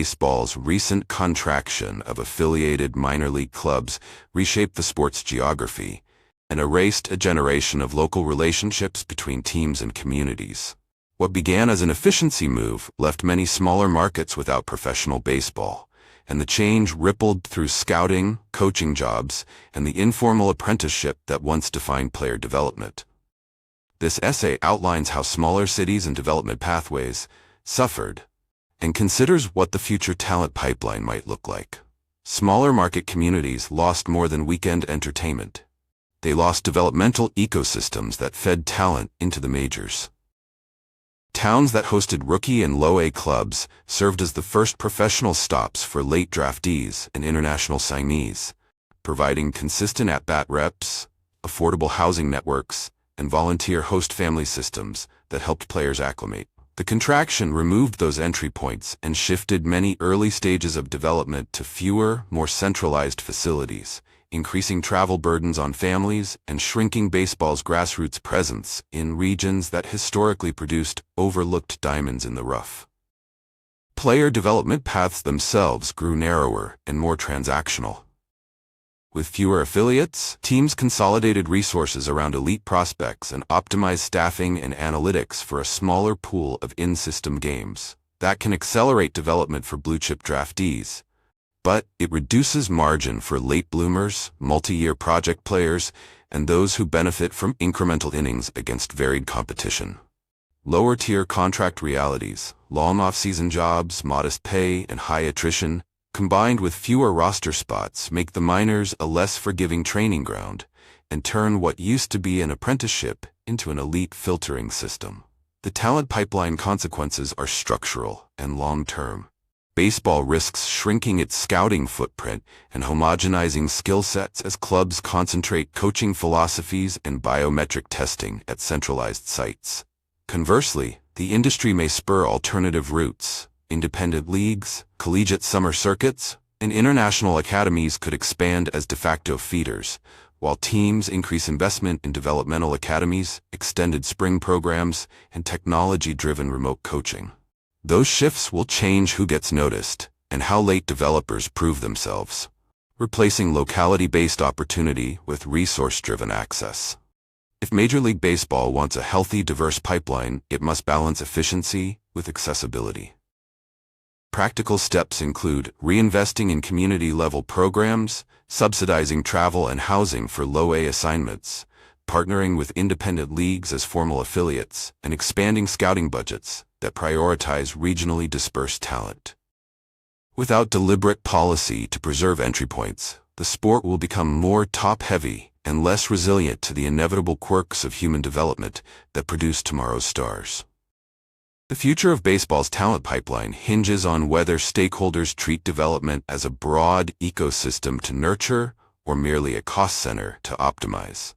Baseball's recent contraction of affiliated minor league clubs reshaped the sport's geography and erased a generation of local relationships between teams and communities. What began as an efficiency move left many smaller markets without professional baseball, and the change rippled through scouting, coaching jobs, and the informal apprenticeship that once defined player development. This essay outlines how smaller cities and development pathways suffered, and considers what the future talent pipeline might look like. Smaller market communities lost more than weekend entertainment. They lost developmental ecosystems that fed talent into the majors. Towns that hosted rookie and low-A clubs served as the first professional stops for late draftees and international signees, providing consistent at-bat reps, affordable housing networks, and volunteer host family systems that helped players acclimate. The contraction removed those entry points and shifted many early stages of development to fewer, more centralized facilities, increasing travel burdens on families and shrinking baseball's grassroots presence in regions that historically produced overlooked diamonds in the rough. Player development paths themselves grew narrower and more transactional. With fewer affiliates, teams consolidated resources around elite prospects and optimized staffing and analytics for a smaller pool of in-system games. That can accelerate development for blue-chip draftees, but it reduces margin for late bloomers, multi-year project players, and those who benefit from incremental innings against varied competition. Lower-tier contract realities, long off-season jobs, modest pay, and high attrition, combined with fewer roster spots, make the minors a less forgiving training ground and turn what used to be an apprenticeship into an elite filtering system. The talent pipeline consequences are structural and long-term. Baseball risks shrinking its scouting footprint and homogenizing skill sets as clubs concentrate coaching philosophies and biometric testing at centralized sites. Conversely, the industry may spur alternative routes. Independent leagues, collegiate summer circuits, and international academies could expand as de facto feeders, while teams increase investment in developmental academies, extended spring programs, and technology-driven remote coaching. Those shifts will change who gets noticed and how late developers prove themselves, replacing locality-based opportunity with resource-driven access. If Major League Baseball wants a healthy, diverse pipeline, it must balance efficiency with accessibility. Practical steps include reinvesting in community-level programs, subsidizing travel and housing for low-A assignments, partnering with independent leagues as formal affiliates, and expanding scouting budgets that prioritize regionally dispersed talent. Without deliberate policy to preserve entry points, the sport will become more top-heavy and less resilient to the inevitable quirks of human development that produce tomorrow's stars. The future of baseball's talent pipeline hinges on whether stakeholders treat development as a broad ecosystem to nurture or merely a cost center to optimize.